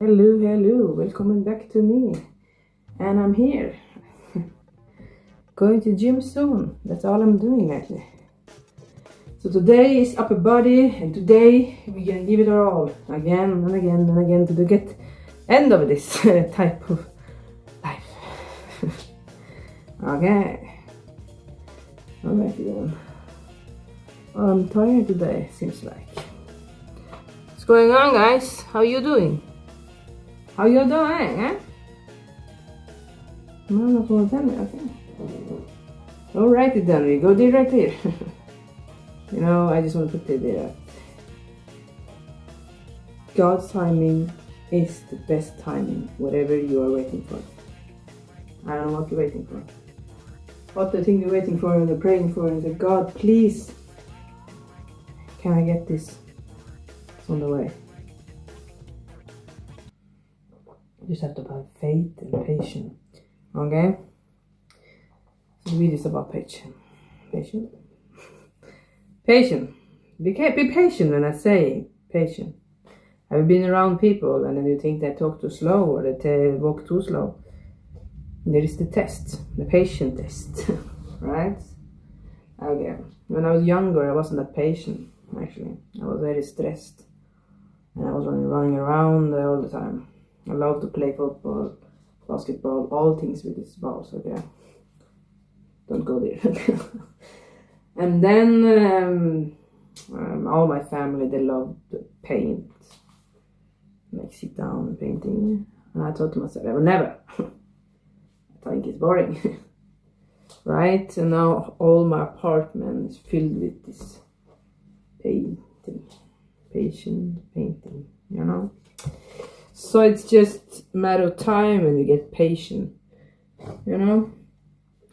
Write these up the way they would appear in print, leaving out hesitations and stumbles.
Hello, welcome back to me. And I'm here. Going to gym soon. That's all I'm doing lately. So today is upper body, and today we're gonna give it our all. Again and again and again to get end of this type of life. Okay. Alright then. I'm tired today, seems like. What's going on, guys? How you doing? How you doing, eh? No, not gonna tell me, okay. Alrighty then, we go there right here. You know, I just want to put it there. God's timing is the best timing, whatever you are waiting for. I don't know what you're waiting for. What the thing you're waiting for and you're praying for is that God, please, can I get this? It's on the way. You just have to have faith and patience. Okay? So the video is about patience. Patient? Patient. Be patient when I say patient. Have you been around people and then you think they talk too slow or they walk too slow? There is the test, the patient test, right? Okay. When I was younger, I wasn't that patient, actually. I was very stressed. And I was running around all the time. I love to play football, basketball, all things with this balls, okay? Don't go there. And then all my family, they loved to paint. Like sit down and painting. And I thought to myself, I will never. I think it's boring. Right? And now all my apartment is filled with this painting. Patient painting, you know? So it's just a matter of time when you get patient, you know?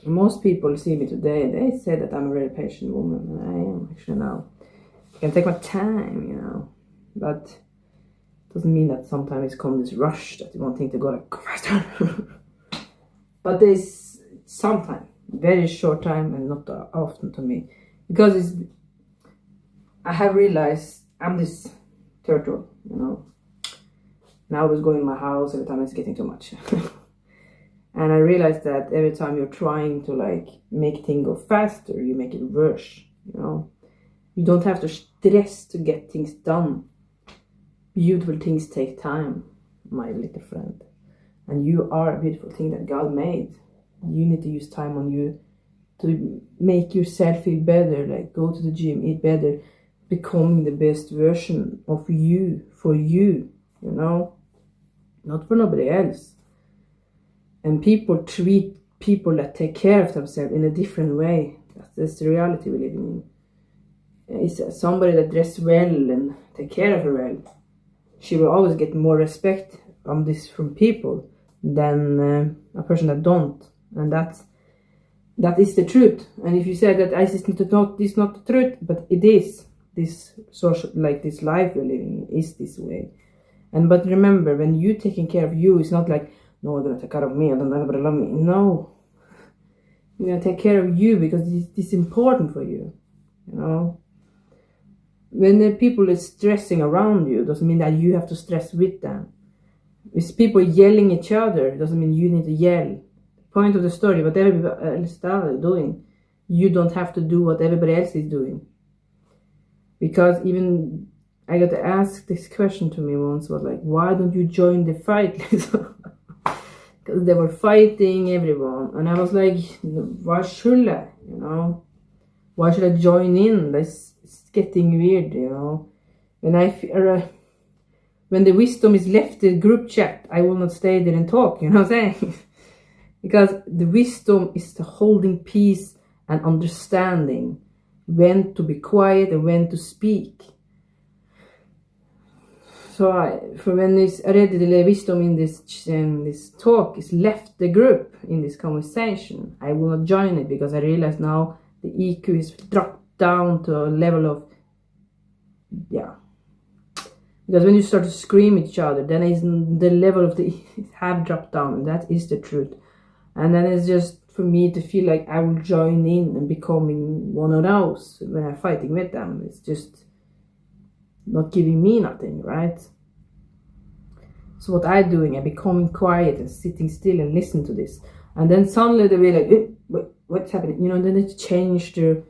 Most people see me today, they say that I'm a very patient woman, and I am actually now. I can take my time, you know, but it doesn't mean that sometimes comes this rush that you want things to go like faster. But there's sometimes, very short time and not often to me, because I have realized I'm this turtle, you know. And I always go in my house every time it's getting too much. And I realized that every time you're trying to like make things go faster, you make it worse, you know. You don't have to stress to get things done. Beautiful things take time, my little friend. And you are a beautiful thing that God made. You need to use time on you to make yourself feel better, like go to the gym, eat better, becoming the best version of you, for you, you know, not for nobody else. And people treat people that take care of themselves in a different way. That's the reality we're living in. It's somebody that dresses well and take care of her well. She will always get more respect from people than a person that don't. And that is the truth. And if you say that this is not the truth, but it is. This social, like this life we're living in, is this way. But remember, when you taking care of you, it's not like, no, I'm gonna take care of me, and then everybody love me. No, you're gonna take care of you because this is important for you. You know, when the people is stressing around you, doesn't mean that you have to stress with them. If people yelling at each other, doesn't mean you need to yell. Point of the story, what everybody else is doing, you don't have to do what everybody else is doing. Because even I got to ask this question to me once, was like, why don't you join the fight? Because they were fighting everyone, and I was like, why should I? You know, why should I join in? It's getting weird, you know. When the wisdom is left in group chat, I will not stay there and talk. You know what I'm saying? Because the wisdom is the holding peace and understanding when to be quiet and when to speak. So when it's already the wisdom in this talk is left the group in this conversation, I will not join it because I realize now the EQ is dropped down to a level of, yeah. Because when you start to scream at each other, then the level of the have dropped down, and that is the truth. And then it's just for me to feel like I will join in and becoming one of those when I'm fighting with them. It's just not giving me nothing, right? So what I'm doing, I'm becoming quiet and sitting still and listen to this. And then suddenly they'll be like, what's happening? You know, then they changing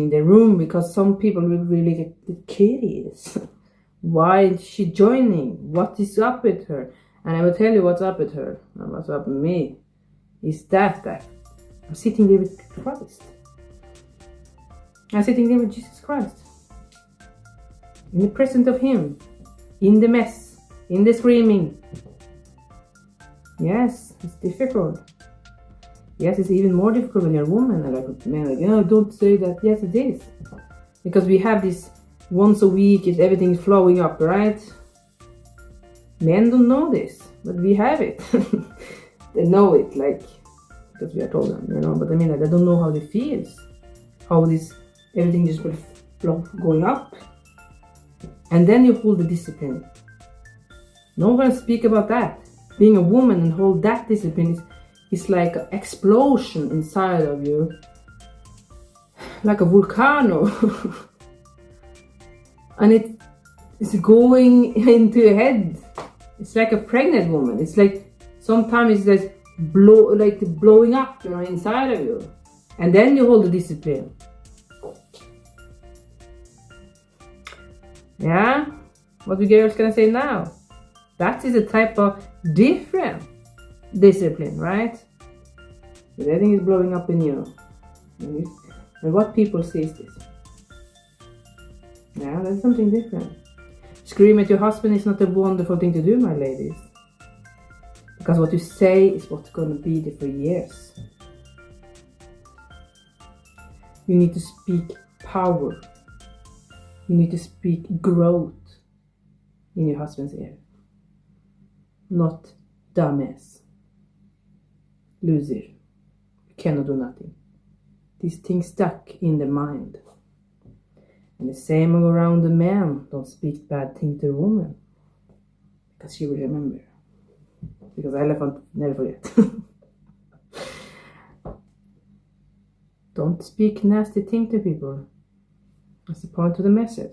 the room, because some people will really get curious. Why is she joining? What is up with her? And I will tell you what's up with her and what's up with me. Is that I'm sitting there with Christ. I'm sitting there with Jesus Christ. In the presence of Him. In the mess. In the screaming. Yes, it's difficult. Yes, it's even more difficult when you're a woman. And like, man, like, don't say that. Yes, it is. Because we have this once a week, is everything flowing up, right? Men don't know this, but we have it. They know it, like, because we are told them, you know. But I mean, like, they don't know how it feels. How this, everything just going up. And then you hold the discipline. No one can speak about that. Being a woman and hold that discipline is like an explosion inside of you. Like a volcano. And it's going into your head. It's like a pregnant woman. It's like sometimes it's like blowing up, you know, inside of you. And then you hold the discipline. Yeah? What the girls gonna say now? That is a type of different discipline, right? But everything is blowing up in you. And what people see is this. Yeah, that's something different. Scream at your husband is not a wonderful thing to do, my ladies. Because what you say is what's going to be there for years. You need to speak power. You need to speak growth in your husband's ear. Not dumbass. Loser. You cannot do nothing. These things stuck in the mind. And the same go around the man. Don't speak bad things to a woman. Because she will remember. Because elephant never forget. Don't speak nasty things to people. That's the point of the message.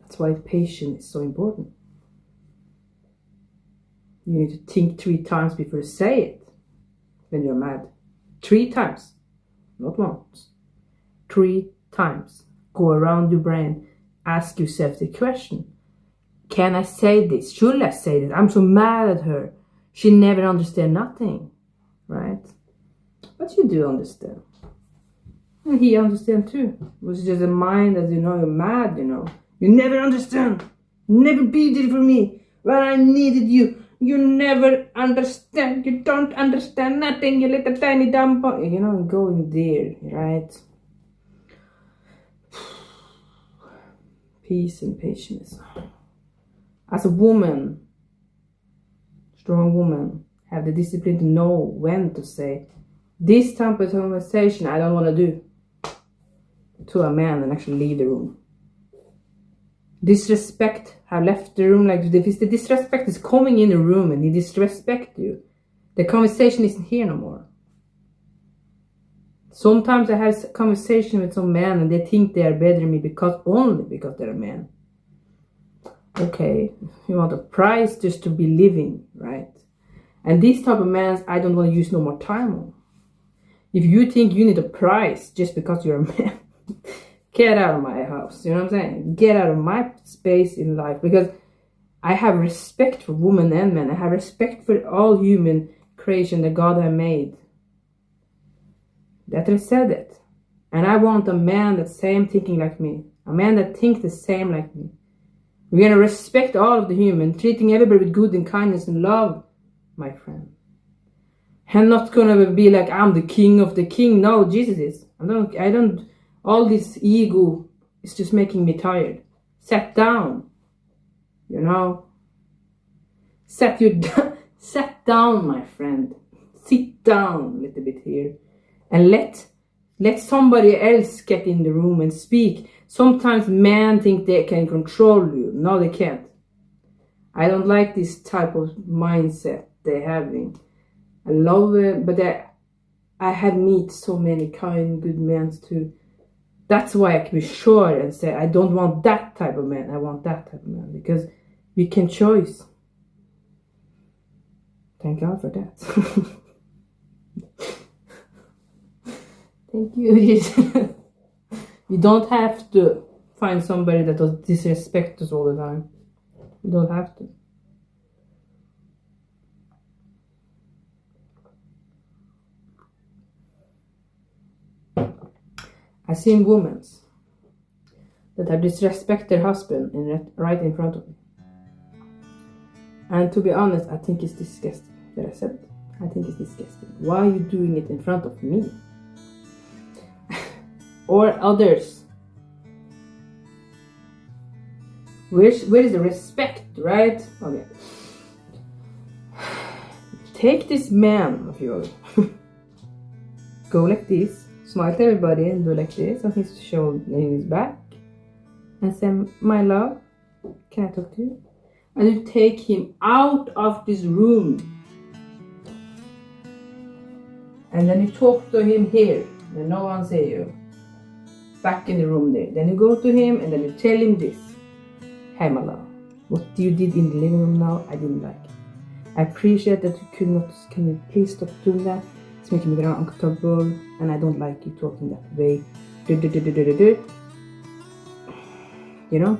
That's why patience is so important. You need to think 3 times before you say it. When you're mad. 3 times. Not once. 3 times. Go around your brain. Ask yourself the question. Can I say this? Should I say this? I'm so mad at her. She never understands nothing. Right? But you do understand. And he understands too. It was just a mind that, you know, you're mad, you know. You never understand. Never be there for me when I needed you. You never understand. You don't understand nothing, you little tiny dumb boy. You know, going there, right? Peace and patience. As a woman, strong woman, have the discipline to know when to say, this type of conversation I don't want to do, to a man, and actually leave the room. Disrespect have left the room. Like, if the disrespect is coming in the room and he disrespect you, the conversation isn't here no more. Sometimes I have conversation with some men and they think they are better than me only because they're a man. Okay, you want a prize just to be living, right? And these type of men I don't want to use no more time on. If you think you need a prize just because you're a man, get out of my house. You know what I'm saying? Get out of my space in life. Because I have respect for women and men. I have respect for all human creation that God has made. That I said it. And I want a man that's same thinking like me. A man that thinks the same like me. We're going to respect all of the human. Treating everybody with good and kindness and love, my friend. I'm not going to be like, I'm the king of the king. No, Jesus is. I don't. All this ego is just making me tired. Sit down. You know. Sit down, my friend. Sit down a little bit here. And let somebody else get in the room and speak. Sometimes men think they can control you. No, they can't. I don't like this type of mindset they're having. I love it, but I have met so many kind, good men too. That's why I can be sure and say, I don't want that type of man. I want that type of man. Because we can choose. Thank God for that. Thank you, Jesus. You don't have to find somebody that does disrespect us all the time. You don't have to. I've seen women that have disrespected their husband right in front of me. And to be honest, I think it's disgusting that I said it. I think it's disgusting. Why are you doing it in front of me? Or others? Where is the respect, right? Okay. Take this man of yours. Go like this. Smile to everybody and do like this on his shoulder, in his back. And say, my love, can I talk to you? And you take him out of this room. And then you talk to him here. And no one say you. Back in the room there. Then you go to him and then you tell him this. Hey my love, what you did in the living room now, I didn't like it. I appreciate that you could not, can you please stop doing that? It's making me very uncomfortable and I don't like you talking that way. You know?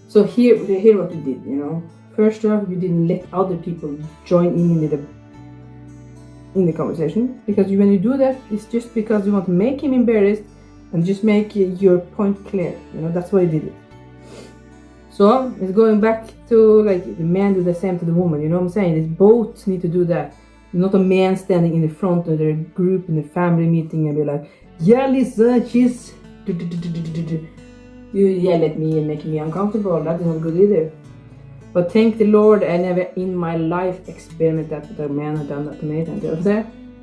So here what you did, you know. First off, you didn't let other people join in the conversation. Because when you do that, it's just because you want to make him embarrassed and just make your point clear. You know, that's why you did it. So it's going back to like the man do the same to the woman, you know what I'm saying? They both need to do that. Not a man standing in the front of their group in the family meeting and be like, yeah, listen, she's you yell at me and make me uncomfortable. That is not good either. But thank the Lord, I never in my life experienced that with a man had done that to me.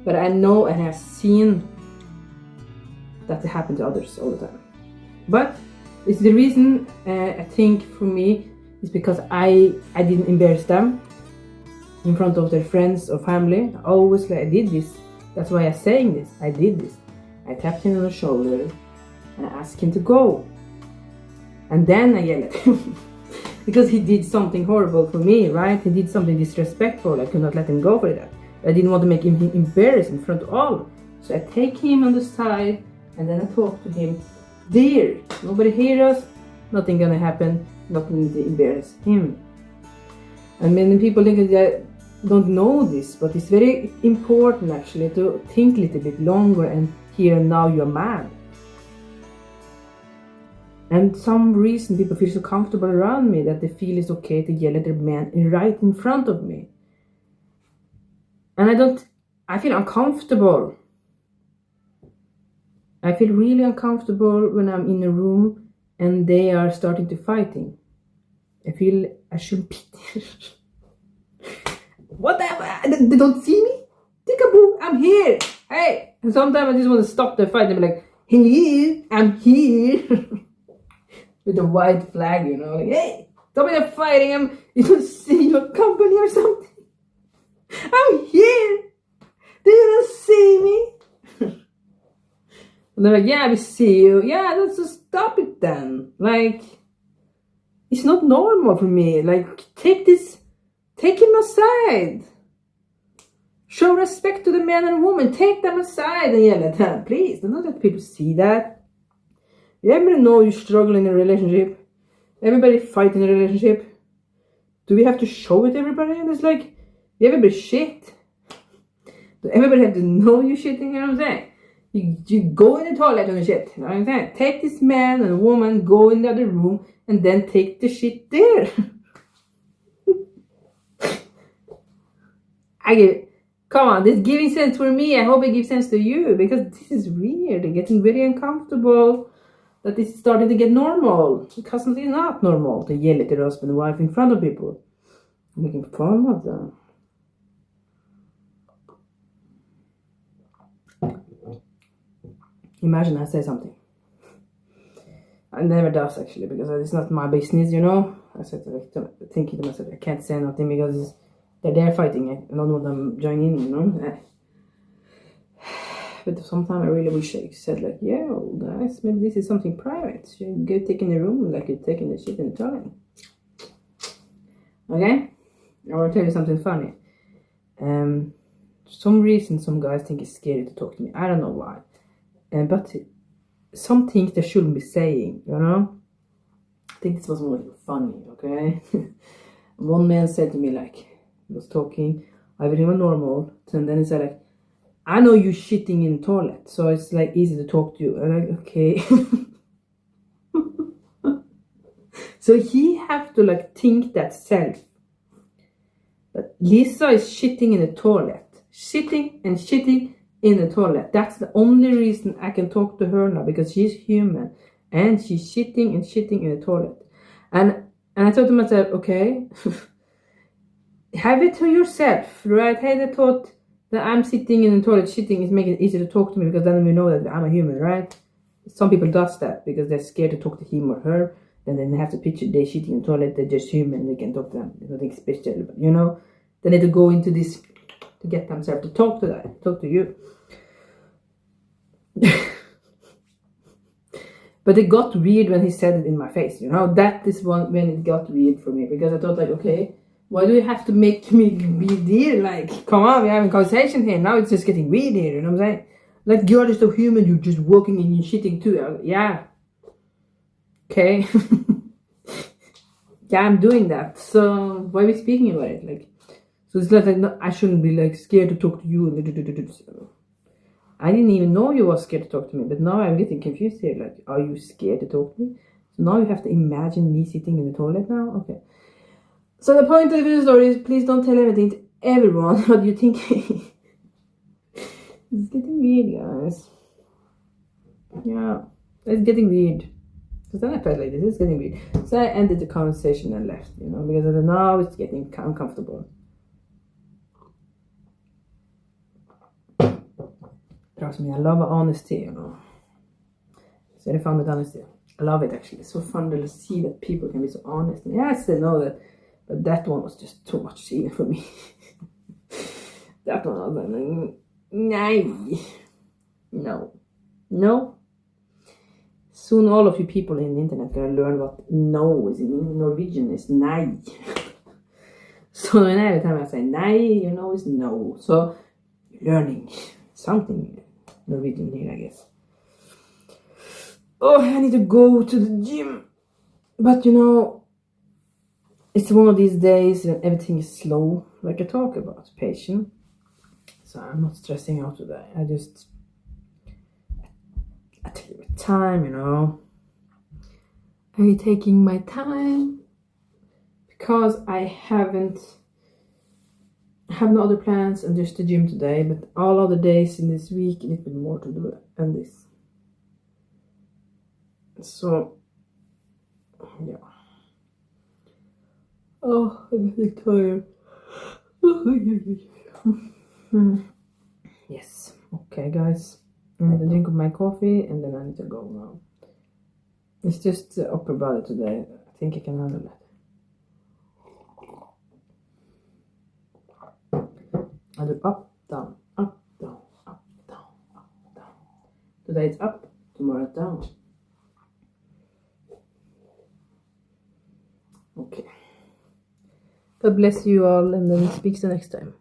But I know and have seen that it happened to others all the time. But it's the reason I think for me is because I didn't embarrass them in front of their friends or family. I always like I did this. That's why I'm saying this. I did this. I tapped him on the shoulder and I asked him to go. And then I yelled at him. Because he did something horrible for me, right? He did something disrespectful. I could not let him go for that. I didn't want to make him embarrassed in front of all. So I take him on the side and then I talk to him. There, nobody hears us, nothing gonna happen, nothing to embarrass him. And many people think that don't know this, but it's very important actually to think a little bit longer and here and now you're mad. And some reason people feel so comfortable around me that they feel it's okay to yell at their man right in front of me. And I feel uncomfortable. I feel really uncomfortable when I'm in a room and they are starting to fighting. I feel I shouldn't be there. Whatever, they don't see me? Tickaboo, I'm here. Hey, and sometimes I just want to stop the fight and be like, here, I'm here. With a white flag, you know, like, hey, stop me fighting, you don't see your company or something. I'm here. Do you not see me? And they're like, yeah, we see you. Yeah, let's just stop it then. Like, it's not normal for me. Like, take him aside. Show respect to the man and woman. Take them aside and yell at them. Please, don't let people see that. Everybody know you struggle in a relationship. Everybody fight in a relationship. Do we have to show it to everybody? And it's like, everybody shit. Everybody have to know you shitting, you know what I'm saying? You go in the toilet and shit, you know what I'm saying? Take this man and woman, go in the other room, and then take the shit there. Come on, this giving sense for me. I hope it gives sense to you, because this is weird. I'm getting very uncomfortable that this is starting to get normal. Because it's not normal to yell at your husband and wife in front of people. Making fun of them. Imagine I say something. I never does actually, because it's not my business, you know. I said thinking to myself, I can't say nothing because they're fighting. I don't want them join in, you know. But sometimes I really wish I said like, yeah, guys, maybe this is something private. You go take in the room like you're taking the shit in the toilet. Okay? I want to tell you something funny. For some reason, some guys think it's scary to talk to me. I don't know why. But some things they shouldn't be saying, you know? I think this was more funny, okay? One man said to me, like, he was talking, everything was normal, and then he said, like, I know you shitting in the toilet, so it's like easy to talk to you. And I'm like, okay. So he have to like think that self. But Lisa is shitting in the toilet. Shitting and shitting in the toilet. That's the only reason I can talk to her now, because she's human. And she's shitting and shitting in the toilet. And I thought to myself, okay, have it to yourself, right? Hey, I thought that I'm sitting in the toilet shitting is making it easy to talk to me, because then we know that I'm a human, right? Some people does that because they're scared to talk to him or her. Then they have to picture they shitting in the toilet, they're just human, they can talk to them. There's nothing special, but you know, they need to go into this to get themselves to talk to you. But it got weird when he said it in my face, you know. That is when it got weird for me, because I thought like, okay, why do you have to make me be dear? Like, come on, we're having a conversation here. Now it's just getting weird here, you know what I'm saying? Like, you're just a human, you're just walking and you're shitting too. Yeah. Okay. Yeah, I'm doing that. So why are we speaking about it? Like, so it's like no, I shouldn't be like scared to talk to you. I didn't even know you were scared to talk to me, but now I'm getting confused here. Like, are you scared to talk to me? So now you have to imagine me sitting in the toilet now? Okay. So the point of the story is, please don't tell everything to everyone what you think. It's getting weird, guys. Yeah, it's getting weird. Because then I felt like this is getting weird. So I ended the conversation and left, you know, because I don't know, it's getting uncomfortable. Trust me, I love honesty, you know. It's very fun with honesty. I love it, actually. It's so fun to see that people can be so honest. Yes, I know that, but that one was just too much even for me. That one was like, no. Soon all of you people in the internet gonna learn what no is in Norwegian is nei. So every time I say nei, you know, is no. So learning something Norwegian here, I guess. Oh, I need to go to the gym. But you know, it's one of these days when everything is slow, like I talk about, patient. So I'm not stressing out today. I take my time, you know. I'm taking my time because I have no other plans and just the gym today, but all other days in this week a little bit more to do than this. So yeah. Oh, I'm getting tired. Yes. Okay, guys. I need to drink of my coffee and then I need to go now. It's just the upper body today. I think I can handle it. I do up, down, up, down, up, down, up, down. Today it's up, tomorrow it's down. Okay. God bless you all, and then speak the next time.